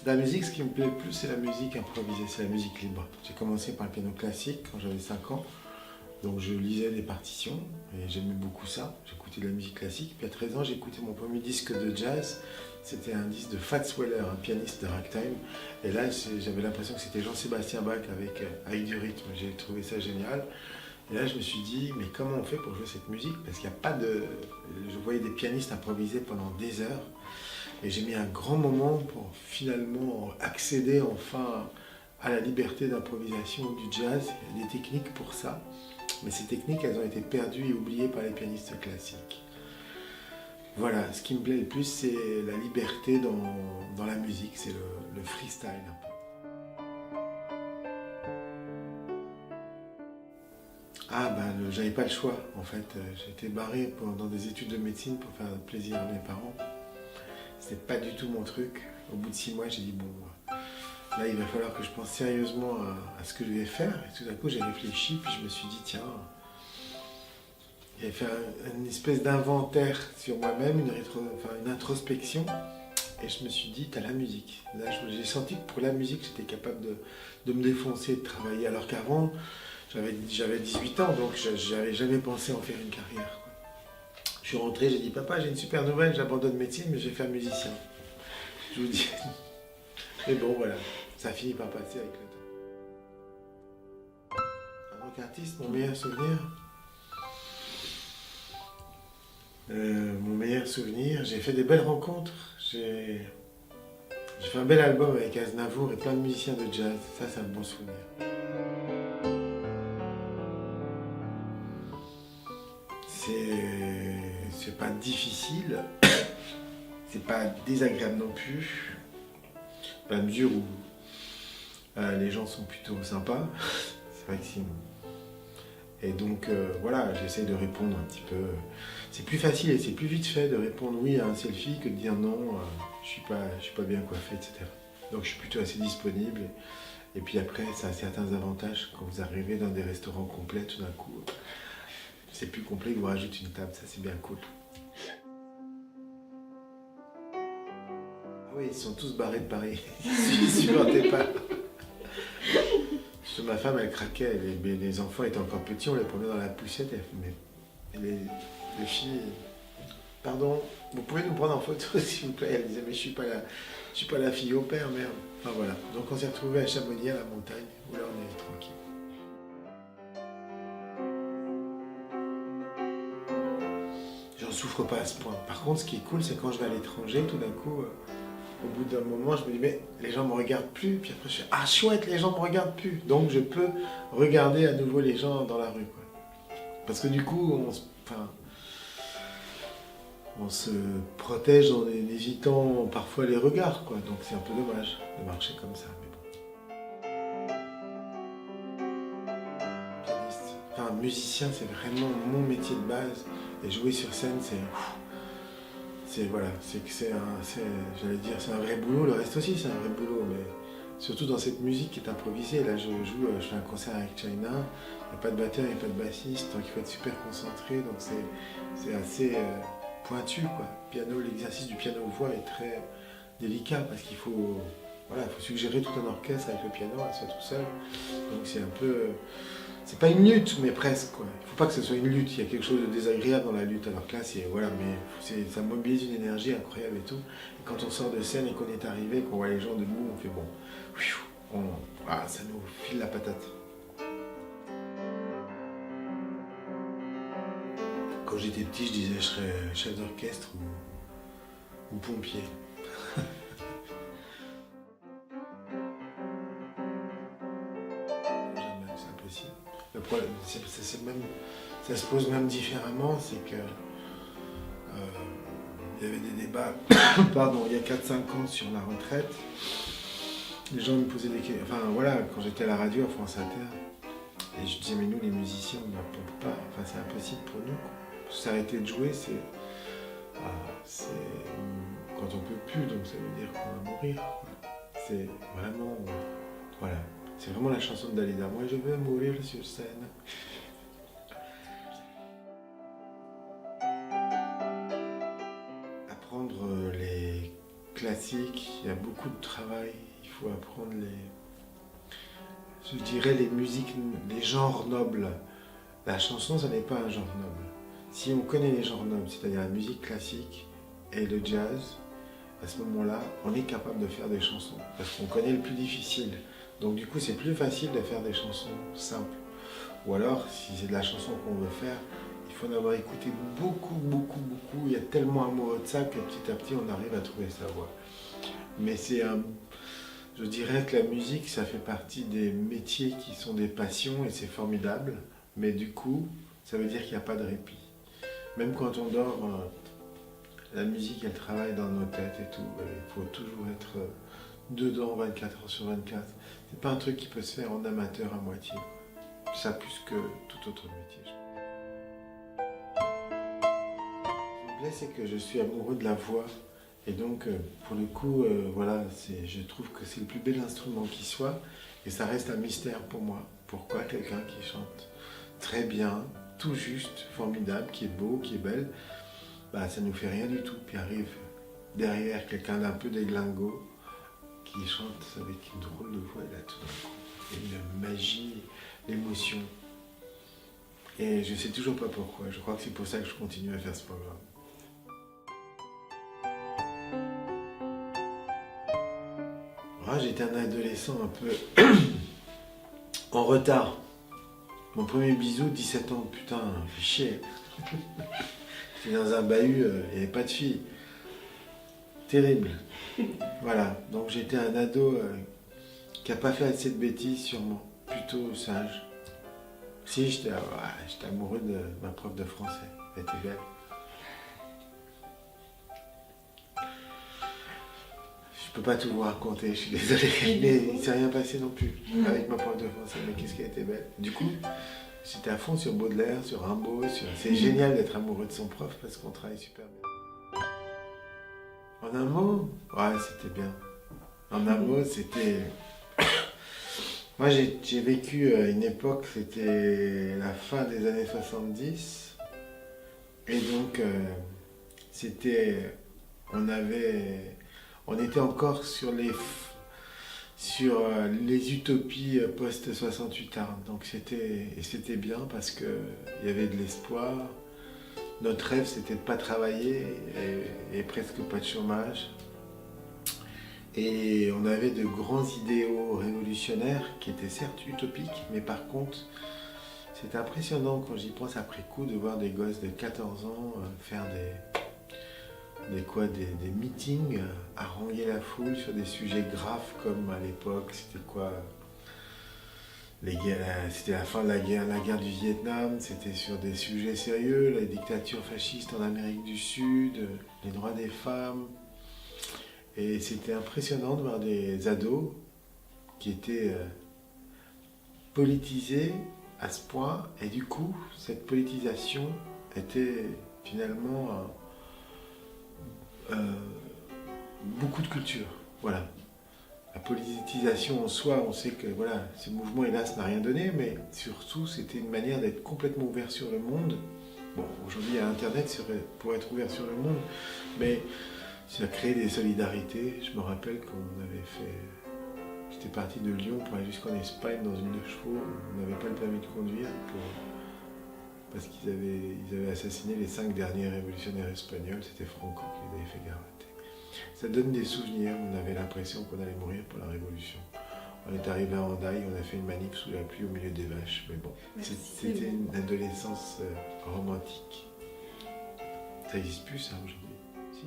La musique, ce qui me plaît le plus, c'est la musique improvisée, c'est la musique libre. J'ai commencé par le piano classique quand j'avais 5 ans. Donc je lisais des partitions et j'aimais beaucoup ça. J'écoutais de la musique classique. Puis à 13 ans, j'ai écouté mon premier disque de jazz. C'était un disque de Fats Weller, un pianiste de ragtime. Et là, j'avais l'impression que c'était Jean-Sébastien Bach avec du rythme. J'ai trouvé ça génial. Et là, je me suis dit, mais comment on fait pour jouer cette musique? Parce qu'il n'y a pas de... Je voyais des pianistes improviser pendant des heures. Et j'ai mis un grand moment pour finalement accéder enfin à la liberté d'improvisation du jazz. Il y a des techniques pour ça. Mais ces techniques, elles ont été perdues et oubliées par les pianistes classiques. Voilà, ce qui me plaît le plus, c'est la liberté dans la musique, c'est le freestyle un peu. Ah ben, j'avais pas le choix en fait. J'ai été barré dans des études de médecine pour faire plaisir à mes parents. C'était pas du tout mon truc. Au bout de 6 mois, j'ai dit bon, là il va falloir que je pense sérieusement à ce que je vais faire. Et tout d'un coup, j'ai réfléchi, puis je me suis dit tiens, j'avais fait une espèce d'inventaire sur moi-même, une introspection. Et je me suis dit, t'as la musique. Là, j'ai senti que pour la musique, j'étais capable de me défoncer, de travailler. Alors qu'avant, j'avais 18 ans, donc j'avais jamais pensé en faire une carrière. Quoi. Je suis rentré, j'ai dit, papa, j'ai une super nouvelle, j'abandonne médecine, mais je vais faire musicien. Je vous dis. Mais bon, voilà, ça finit par passer avec le temps. En tant qu'artiste, mon meilleur souvenir, j'ai fait des belles rencontres. J'ai fait un bel album avec Aznavour et plein de musiciens de jazz. Ça, c'est un bon souvenir. C'est pas difficile, c'est pas désagréable non plus, à la mesure où les gens sont plutôt sympas. C'est vrai que si. Et donc voilà, j'essaye de répondre un petit peu. C'est plus facile et c'est plus vite fait de répondre oui à un selfie que de dire non, je suis pas bien coiffé, etc. Donc je suis plutôt assez disponible. Et puis après, ça a certains avantages quand vous arrivez dans des restaurants complets, tout d'un coup, c'est plus complet que vous rajoutez une table, ça c'est bien cool. Ah oui, ils sont tous barrés de Paris. Ils supportaient pas. Ma femme, elle craquait, les enfants étaient encore petits, on les prenait dans la poussette, mais les filles, pardon, vous pouvez nous prendre en photo s'il vous plaît. Elle disait, mais je suis pas la fille au père, merde. Enfin voilà, donc on s'est retrouvés à Chamonix, à la montagne, où là on est tranquille. J'en souffre pas à ce point. Par contre, ce qui est cool, c'est quand je vais à l'étranger, tout d'un coup, au bout d'un moment, je me dis, mais les gens me regardent plus. Puis après, je fais, ah chouette, les gens me regardent plus. Donc je peux regarder à nouveau les gens dans la rue. Quoi. Parce que du coup, on se protège en évitant parfois les regards. Quoi. Donc c'est un peu dommage de marcher comme ça. Mais bon. Pianiste. Enfin, musicien, c'est vraiment mon métier de base. Et jouer sur scène, j'allais dire, c'est un vrai boulot. Le reste aussi, c'est un vrai boulot, mais surtout dans cette musique qui est improvisée. Là, je fais un concert avec China. Il n'y a pas de batteur, il n'y a pas de bassiste, donc il faut être super concentré. Donc c'est assez pointu, quoi. L'exercice du piano-voix est très délicat parce qu'il faut, voilà, faut suggérer tout un orchestre avec le piano, à soi tout seul. Donc c'est un peu c'est pas une lutte, mais presque. Quoi. Il ne faut pas que ce soit une lutte, il y a quelque chose de désagréable dans la lutte. Alors que là, voilà, mais ça mobilise une énergie incroyable et tout. Et quand on sort de scène et qu'on est arrivé, qu'on voit les gens debout, on fait bon, ça nous file la patate. Quand j'étais petit, je disais je serais chef d'orchestre ou pompier. C'est impossible. Le problème, ça se pose même différemment, c'est que il y avait des débats pardon, il y a 4-5 ans sur la retraite. Les gens me posaient des questions. Enfin voilà, quand j'étais à la radio à France Inter, et je disais mais nous les musiciens on peut pas, enfin c'est impossible pour nous. S'arrêter de jouer, c'est quand on peut plus, donc ça veut dire qu'on va mourir. C'est vraiment voilà. C'est vraiment la chanson de Dalida. Moi, je veux mourir sur scène. Apprendre les classique, il y a beaucoup de travail. Il faut apprendre je dirais les musiques, les genres nobles. La chanson, ça n'est pas un genre noble. Si on connaît les genres nobles, c'est-à-dire la musique classique et le jazz, à ce moment-là, on est capable de faire des chansons, parce qu'on connaît le plus difficile. Donc du coup, c'est plus facile de faire des chansons simples. Ou alors, si c'est de la chanson qu'on veut faire, il faut en avoir écouté beaucoup, beaucoup, beaucoup. Il y a tellement amoureux de ça que petit à petit, on arrive à trouver sa voix. Mais je dirais que la musique, ça fait partie des métiers qui sont des passions et c'est formidable. Mais du coup, ça veut dire qu'il n'y a pas de répit. Même quand on dort, la musique, elle travaille dans nos têtes et tout. Il faut toujours être dedans 24 heures sur 24. C'est pas un truc qui peut se faire en amateur à moitié. Ça plus que tout autre métier. Ce qui me plaît, c'est que je suis amoureux de la voix. Et donc, pour le coup, voilà, je trouve que c'est le plus bel instrument qui soit. Et ça reste un mystère pour moi. Pourquoi quelqu'un qui chante très bien, tout juste, formidable, qui est beau, qui est belle, bah, ça ne nous fait rien du tout. Puis arrive derrière quelqu'un d'un peu déglingo qui chante avec une drôle de voix, et là tout d'un coup, il y a une magie, l'émotion. Et je ne sais toujours pas pourquoi. Je crois que c'est pour ça que je continue à faire ce programme. Moi, j'étais un adolescent un peu en retard. Mon premier bisou, 17 ans, putain, fait chier. J'étais dans un bahut, il n'y avait pas de filles. Terrible. Voilà, donc j'étais un ado qui n'a pas fait assez de bêtises sûrement, plutôt sage. Si, j'étais amoureux de ma prof de français, elle était belle. Je peux pas tout vous raconter, je suis désolé, mais il ne s'est rien passé non plus avec ma prof de français, mais qu'est-ce qu'elle était belle. Du coup, j'étais à fond sur Baudelaire, sur Rimbaud, c'est génial d'être amoureux de son prof parce qu'on travaille super bien. En un mot, ouais, c'était bien. En un mot, c'était... Moi, j'ai vécu une époque, c'était la fin des années 70. Et donc, on était encore sur les utopies post-68 ans. Donc, c'était bien parce qu'il y avait de l'espoir. Notre rêve, c'était de ne pas travailler et presque pas de chômage. Et on avait de grands idéaux révolutionnaires qui étaient certes utopiques, mais par contre, c'est impressionnant quand j'y pense après coup de voir des gosses de 14 ans faire des meetings, haranguer la foule sur des sujets graves comme à l'époque, c'était quoi? C'était la fin de la guerre du Vietnam, c'était sur des sujets sérieux, la dictature fasciste en Amérique du Sud, les droits des femmes. Et c'était impressionnant de voir des ados qui étaient politisés à ce point. Et du coup, cette politisation était finalement beaucoup de culture. Voilà. La politisation en soi, on sait que voilà, ce mouvement, hélas, n'a rien donné, mais surtout, c'était une manière d'être complètement ouvert sur le monde. Bon, aujourd'hui, à Internet, pour être ouvert sur le monde, mais ça a créé des solidarités. Je me rappelle qu'on avait fait... J'étais parti de Lyon pour aller jusqu'en Espagne dans une 2 chevaux. On n'avait pas le permis de conduire parce qu'ils avaient assassiné les 5 derniers révolutionnaires espagnols. C'était Franco qui les avait fait garrotter. Ça donne des souvenirs. On avait l'impression qu'on allait mourir pour la révolution. On est arrivé à Hendaye, on a fait une manif sous la pluie au milieu des vaches. Mais bon, c'était une adolescence romantique. Ça n'existe plus ça aujourd'hui. Si.